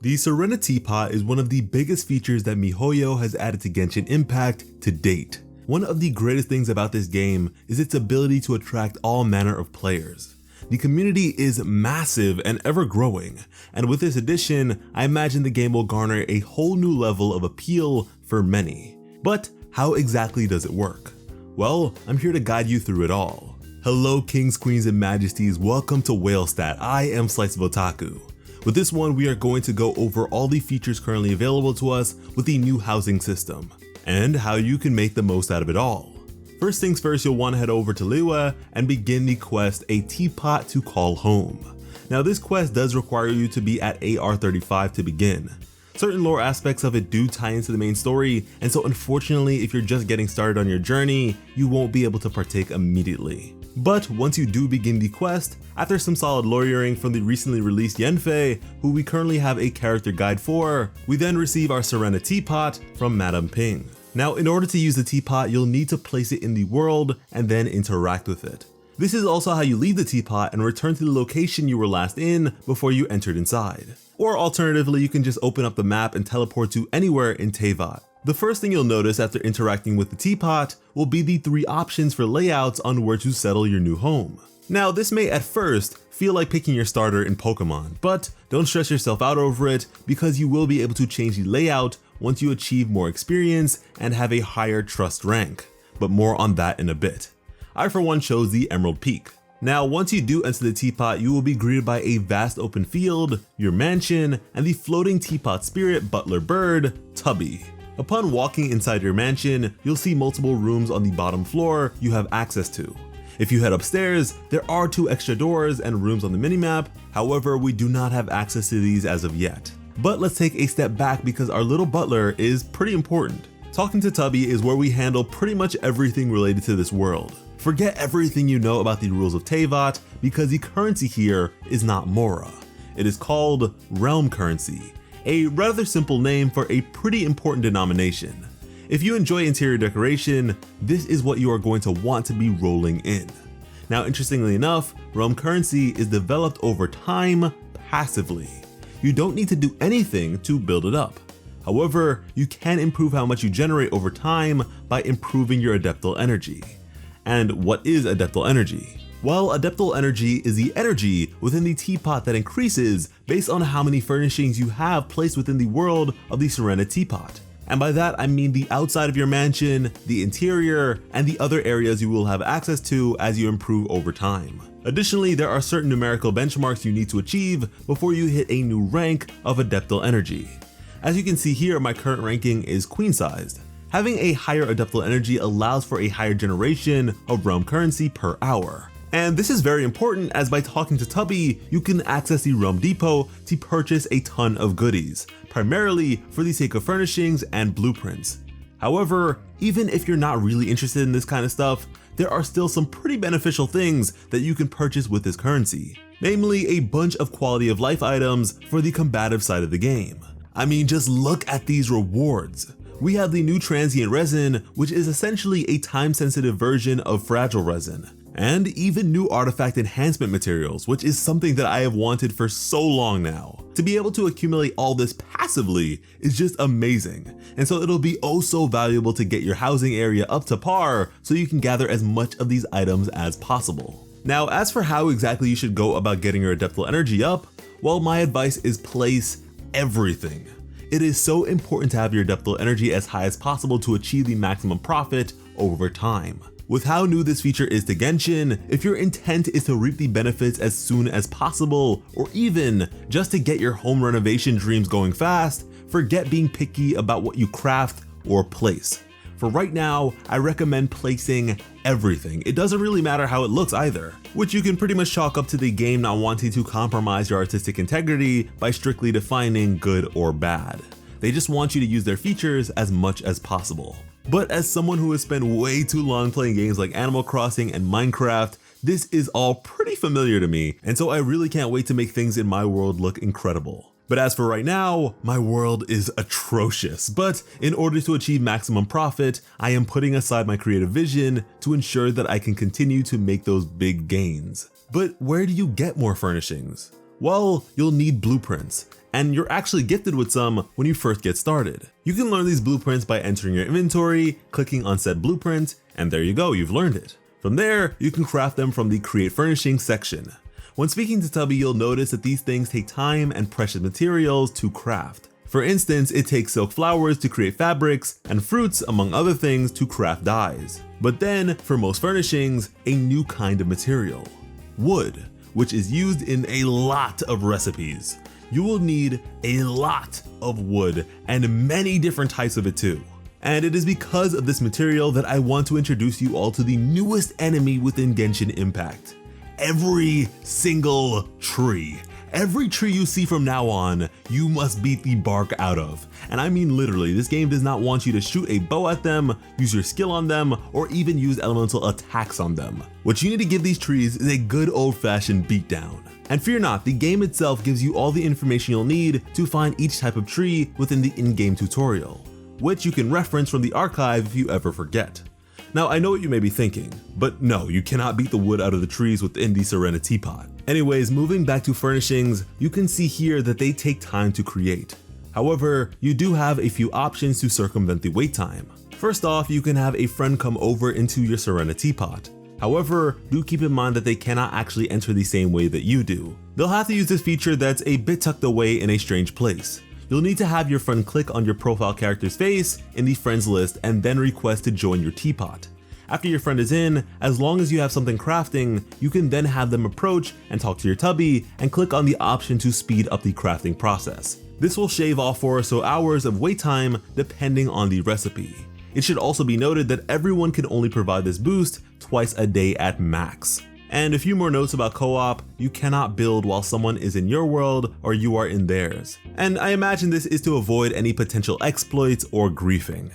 The Serenitea is one of the biggest features that MiHoYo has added to Genshin Impact to date. One of the greatest things about this game is its ability to attract all manner of players. The community is massive and ever growing, and with this addition, I imagine the game will garner a whole new level of appeal for many. But how exactly does it work? Well, I'm here to guide you through it all. Hello kings, queens, and majesties, welcome to WhaleStat. I am Slice of Otaku. With this one, we are going to go over all the features currently available to us with the new housing system, and how you can make the most out of it all. First things first, you'll want to head over to Liyue and begin the quest A Teapot to Call Home. Now this quest does require you to be at AR35 to begin. Certain lore aspects of it do tie into the main story, and so unfortunately if you're just getting started on your journey, you won't be able to partake immediately. But once you do begin the quest, after some solid lawyering from the recently released Yanfei, who we currently have a character guide for, we then receive our Serenitea from Madame Ping. Now in order to use the teapot, you'll need to place it in the world and then interact with it. This is also how you leave the teapot and return to the location you were last in before you entered inside. Or alternatively, you can just open up the map and teleport to anywhere in Teyvat. The first thing you'll notice after interacting with the teapot will be the 3 options for layouts on where to settle your new home. Now this may at first feel like picking your starter in Pokemon, but don't stress yourself out over it because you will be able to change the layout once you achieve more experience and have a higher trust rank, but more on that in a bit. I for one chose the Emerald Peak. Now once you do enter the teapot, you will be greeted by a vast open field, your mansion, and the floating teapot spirit butler bird, Tubby. Upon walking inside your mansion, you'll see multiple rooms on the bottom floor you have access to. If you head upstairs, there are 2 extra doors and rooms on the minimap, however we do not have access to these as of yet. But let's take a step back because our little butler is pretty important. Talking to Tubby is where we handle pretty much everything related to this world. Forget everything you know about the rules of Teyvat because the currency here is not Mora. It is called Realm Currency, a rather simple name for a pretty important denomination. If you enjoy interior decoration, this is what you are going to want to be rolling in. Now interestingly enough, Realm Currency is developed over time passively. You don't need to do anything to build it up. However, you can improve how much you generate over time by improving your adaptable energy. And what is adaptable energy? Well, adaptable energy is the energy within the teapot that increases based on how many furnishings you have placed within the world of the Serenitea. And by that I mean the outside of your mansion, the interior, and the other areas you will have access to as you improve over time. Additionally, there are certain numerical benchmarks you need to achieve before you hit a new rank of adaptable energy. As you can see here, my current ranking is queen sized. Having a higher adaptable energy allows for a higher generation of realm currency per hour. And this is very important as by talking to Tubby, you can access the Realm Depot to purchase a ton of goodies, primarily for the sake of furnishings and blueprints. However, even if you're not really interested in this kind of stuff, there are still some pretty beneficial things that you can purchase with this currency, namely a bunch of quality of life items for the combative side of the game. I mean, just look at these rewards. We have the new transient resin, which is essentially a time-sensitive version of fragile resin, and even new artifact enhancement materials, which is something that I have wanted for so long now. To be able to accumulate all this passively is just amazing, and so it'll be oh so valuable to get your housing area up to par so you can gather as much of these items as possible. Now as for how exactly you should go about getting your adaptable energy up, well, my advice is place everything. It is so important to have your adaptable energy as high as possible to achieve the maximum profit over time. With how new this feature is to Genshin, if your intent is to reap the benefits as soon as possible, or even just to get your home renovation dreams going fast, forget being picky about what you craft or place. For right now, I recommend placing everything. It doesn't really matter how it looks either, which you can pretty much chalk up to the game not wanting to compromise your artistic integrity by strictly defining good or bad. They just want you to use their features as much as possible. But as someone who has spent way too long playing games like Animal Crossing and Minecraft, this is all pretty familiar to me, and so I really can't wait to make things in my world look incredible. But as for right now, my world is atrocious, but in order to achieve maximum profit, I am putting aside my creative vision to ensure that I can continue to make those big gains. But where do you get more furnishings? Well, you'll need blueprints, and you're actually gifted with some when you first get started. You can learn these blueprints by entering your inventory, clicking on said blueprint, and there you go, you've learned it. From there, you can craft them from the Create Furnishings section. When speaking to Tubby, you'll notice that these things take time and precious materials to craft. For instance, it takes silk flowers to create fabrics, and fruits, among other things, to craft dyes. But then, for most furnishings, a new kind of material: wood, which is used in a lot of recipes. You will need a lot of wood, and many different types of it too. And it is because of this material that I want to introduce you all to the newest enemy within Genshin Impact: every single tree. Every tree you see from now on, you must beat the bark out of. And I mean literally, this game does not want you to shoot a bow at them, use your skill on them, or even use elemental attacks on them. What you need to give these trees is a good old-fashioned beatdown. And fear not, the game itself gives you all the information you'll need to find each type of tree within the in-game tutorial, which you can reference from the archive if you ever forget. Now, I know what you may be thinking, but no, you cannot beat the wood out of the trees within the Serenitea. Anyways, moving back to furnishings, you can see here that they take time to create. However, you do have a few options to circumvent the wait time. First off, you can have a friend come over into your Serenitea. However, do keep in mind that they cannot actually enter the same way that you do. They'll have to use this feature that's a bit tucked away in a strange place. You'll need to have your friend click on your profile character's face in the friends list and then request to join your teapot. After your friend is in, as long as you have something crafting, you can then have them approach and talk to your Tubby and click on the option to speed up the crafting process. This will shave off 4 or so hours of wait time depending on the recipe. It should also be noted that everyone can only provide this boost twice a day at max. And a few more notes about co-op: you cannot build while someone is in your world or you are in theirs. And I imagine this is to avoid any potential exploits or griefing.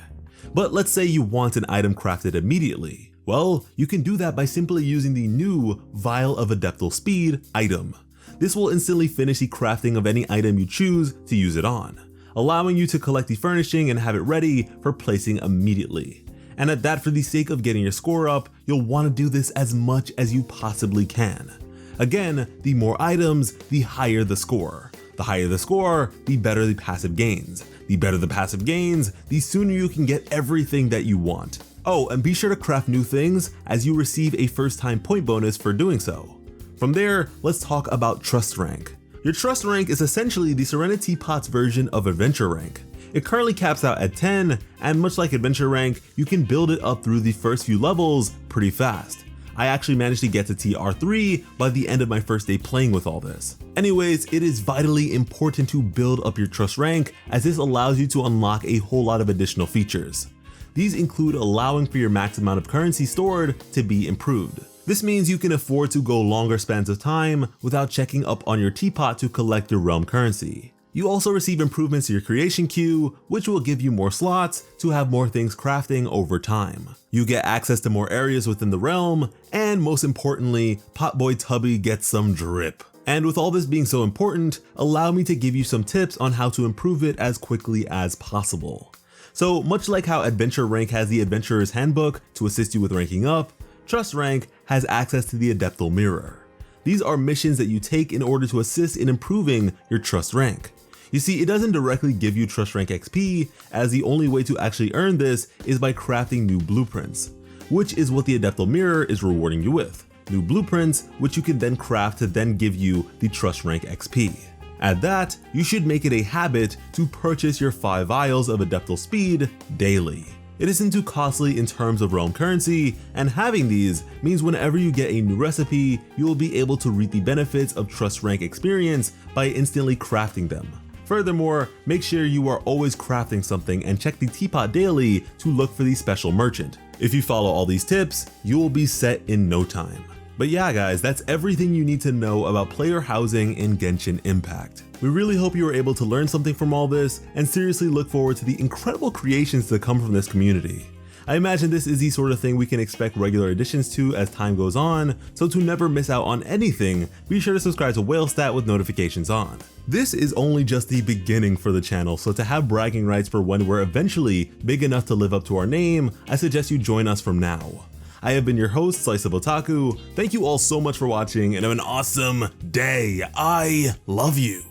But let's say you want an item crafted immediately. Well, you can do that by simply using the new Vial of Adaptable Speed item. This will instantly finish the crafting of any item you choose to use it on, allowing you to collect the furnishing and have it ready for placing immediately. And at that, for the sake of getting your score up, you'll want to do this as much as you possibly can. Again, the more items, the higher the score. The higher the score, the better the passive gains. The better the passive gains, the sooner you can get everything that you want. Oh, and be sure to craft new things, as you receive a first-time point bonus for doing so. From there, let's talk about Trust Rank. Your Trust Rank is essentially the Serenitea's version of Adventure Rank. It currently caps out at 10, and much like Adventure Rank, you can build it up through the first few levels pretty fast. I actually managed to get to TR3 by the end of my first day playing with all this. Anyways, it is vitally important to build up your Trust Rank, as this allows you to unlock a whole lot of additional features. These include allowing for your max amount of currency stored to be improved. This means you can afford to go longer spans of time without checking up on your teapot to collect your realm currency. You also receive improvements to your creation queue, which will give you more slots to have more things crafting over time. You get access to more areas within the realm, and most importantly, Potboy Tubby gets some drip. And with all this being so important, allow me to give you some tips on how to improve it as quickly as possible. So much like how Adventure Rank has the Adventurer's Handbook to assist you with ranking up, Trust Rank has access to the Adaptable Mirror. These are missions that you take in order to assist in improving your Trust Rank. You see, it doesn't directly give you Trust Rank XP, as the only way to actually earn this is by crafting new blueprints, which is what the Adaptable Mirror is rewarding you with. New blueprints, which you can then craft to then give you the Trust Rank XP. At that, you should make it a habit to purchase your 5 vials of Adaptable Speed daily. It isn't too costly in terms of realm currency, and having these means whenever you get a new recipe, you will be able to reap the benefits of Trust Rank experience by instantly crafting them. Furthermore, make sure you are always crafting something and check the teapot daily to look for the special merchant. If you follow all these tips, you will be set in no time. But yeah guys, that's everything you need to know about player housing in Genshin Impact. We really hope you were able to learn something from all this, and seriously look forward to the incredible creations that come from this community. I imagine this is the sort of thing we can expect regular additions to as time goes on, so to never miss out on anything, be sure to subscribe to WhaleStat with notifications on. This is only just the beginning for the channel, so to have bragging rights for when we're eventually big enough to live up to our name, I suggest you join us from now. I have been your host, Slice of Otaku. Thank you all so much for watching, and have an awesome day. I love you.